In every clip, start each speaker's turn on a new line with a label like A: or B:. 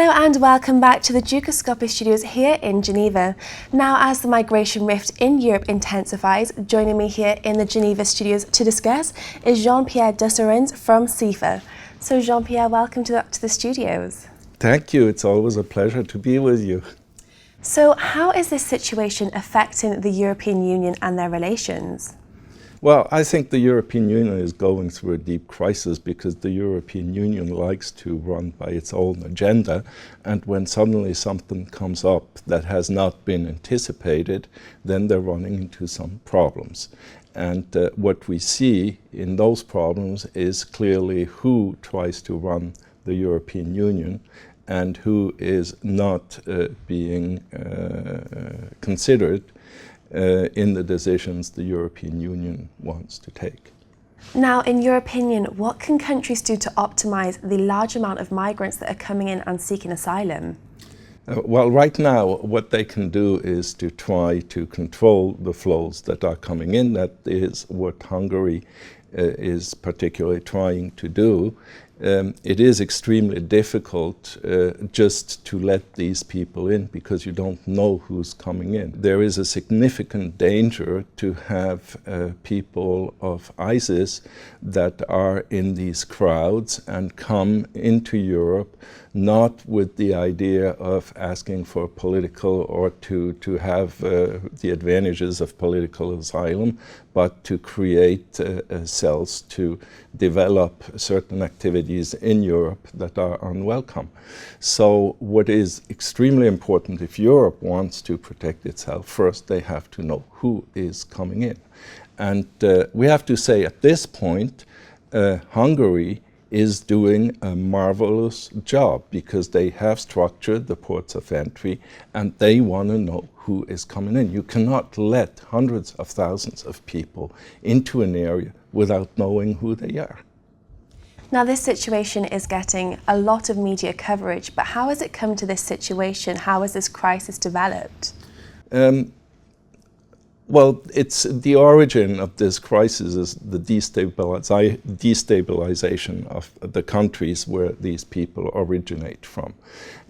A: Hello and welcome back to the Geo-political studios here in Geneva. Now, as the migration rift in Europe intensifies, joining me here in the Geneva studios to discuss is Jean-Pierre Diserens from CIFA. So Jean-Pierre, welcome to the studios.
B: Thank you, it's always a pleasure to be with you.
A: So how is this situation affecting the European Union and their relations?
B: Well, I think the European Union is going through a deep crisis because the European Union likes to run by its own agenda, and when suddenly something comes up that has not been anticipated, then they're running into some problems. And what we see in those problems is clearly who tries to run the European Union and who is not being considered in the decisions the European Union wants to take.
A: Now, in your opinion, what can countries do to optimize the large amount of migrants that are coming in and seeking asylum?
B: Well, right now, what they can do is to try to control the flows that are coming in. That is what Hungary is particularly trying to do. It is extremely difficult just to let these people in because you don't know who's coming in. There is a significant danger to have people of ISIS that are in these crowds and come into Europe not with the idea of asking for political or to have the advantages of political asylum, but to create cells to develop certain activities in Europe that are unwelcome. So what is extremely important, if Europe wants to protect itself, first they have to know who is coming in. And we have to say at this point, Hungary is doing a marvelous job because they have structured the ports of entry and they want to know who is coming in. You cannot let hundreds of thousands of people into an area without knowing who they are.
A: Now, this situation is getting a lot of media coverage, but how has it come to this situation? How has this crisis developed?
B: Well, it's the origin of this crisis is the destabilization of the countries where these people originate from.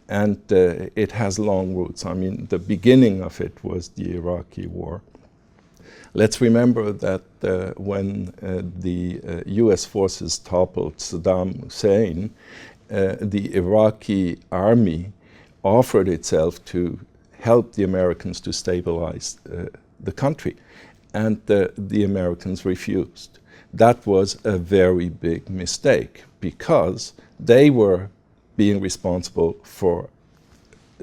B: And it has long roots. I mean, the beginning of it was the Iraqi war. Let's remember that when the US forces toppled Saddam Hussein, the Iraqi army offered itself to help the Americans to stabilize the country, and the Americans refused. That was a very big mistake because they were being responsible for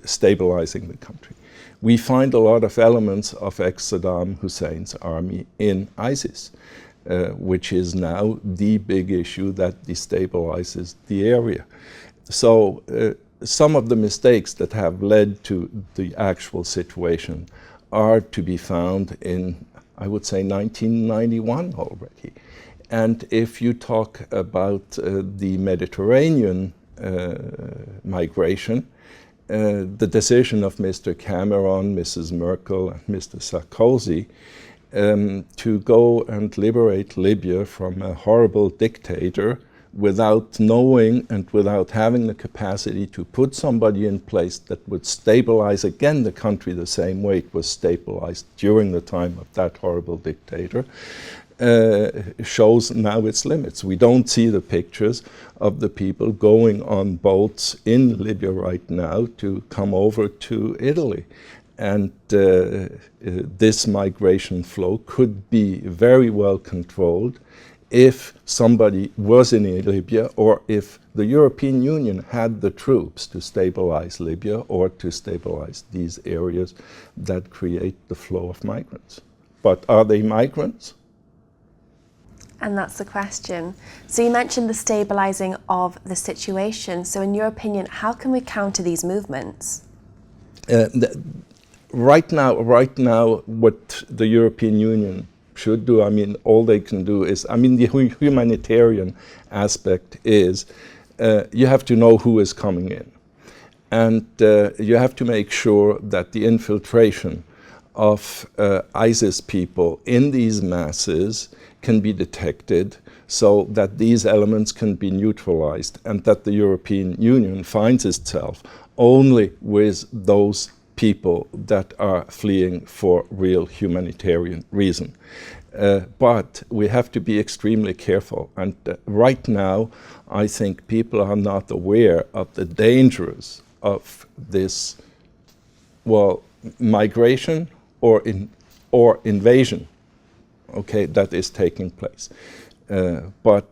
B: stabilizing the country. We find a lot of elements of ex-Saddam Hussein's army in ISIS, which is now the big issue that destabilizes the area. So some of the mistakes that have led to the actual situation are to be found in, I would say, 1991 already. And if you talk about the Mediterranean migration, the decision of Mr. Cameron, Mrs. Merkel, and Mr. Sarkozy to go and liberate Libya from a horrible dictator without knowing and without having the capacity to put somebody in place that would stabilize again the country the same way it was stabilized during the time of that horrible dictator, shows now its limits. We don't see the pictures of the people going on boats in Libya right now to come over to Italy. And this migration flow could be very well controlled if somebody was in Libya or if the European Union had the troops to stabilize Libya or to stabilize these areas that create the flow of migrants. But are they migrants?
A: And that's the question. So you mentioned the stabilizing of the situation. So in your opinion, how can we counter these movements?
B: Right now, what the European Union should do, I mean, all they can do is, I mean, the humanitarian aspect is you have to know who is coming in. And you have to make sure that the infiltration of ISIS people in these masses can be detected so that these elements can be neutralized and that the European Union finds itself only with those people that are fleeing for real humanitarian reason. But we have to be extremely careful. And right now, I think people are not aware of the dangers of this, well, migration or invasion, okay, that is taking place. But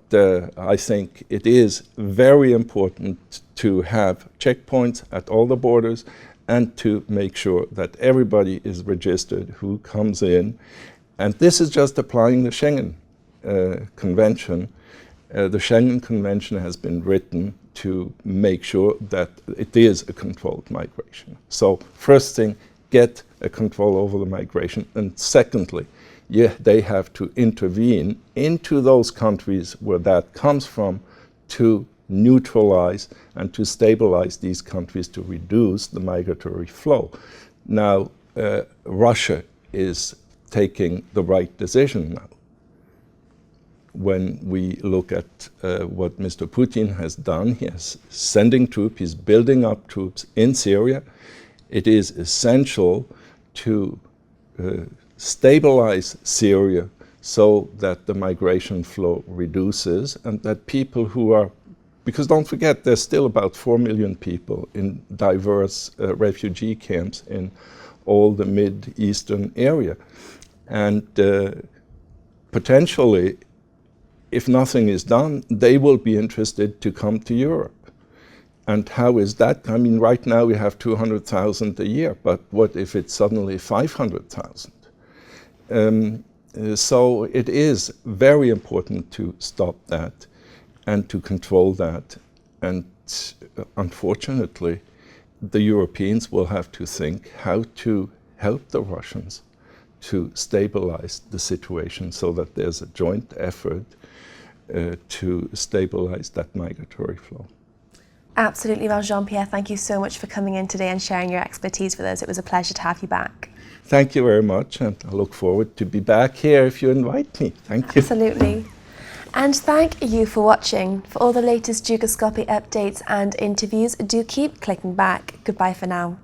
B: I think it is very important to have checkpoints at all the borders and to make sure that everybody is registered who comes in. And this is just applying the Schengen Convention. The Schengen Convention has been written to make sure that it is a controlled migration. So first thing, get a control over the migration. And secondly, they have to intervene into those countries where that comes from to neutralize and to stabilize these countries to reduce the migratory flow. Now, Russia is taking the right decision now. When we look at what Mr. Putin has done, he is sending troops, he's building up troops in Syria. It is essential to stabilize Syria so that the migration flow reduces and that people who are, because don't forget, there's still about 4 million people in diverse refugee camps in all the Mid-Eastern area. And potentially, if nothing is done, they will be interested to come to Europe. And how is that? I mean, right now we have 200,000 a year, but what if it's suddenly 500,000? So it is very important to stop that and to control that. And unfortunately, the Europeans will have to think how to help the Russians to stabilize the situation so that there's a joint effort to stabilize that migratory flow.
A: Absolutely. Well, Jean-Pierre, thank you so much for coming in today and sharing your expertise with us. It was a pleasure to have you back.
B: Thank you very much, and I look forward to be back here if you invite me. Thank you.
A: Absolutely. And thank you for watching. For all the latest Geoscopy updates and interviews, do keep clicking back. Goodbye for now.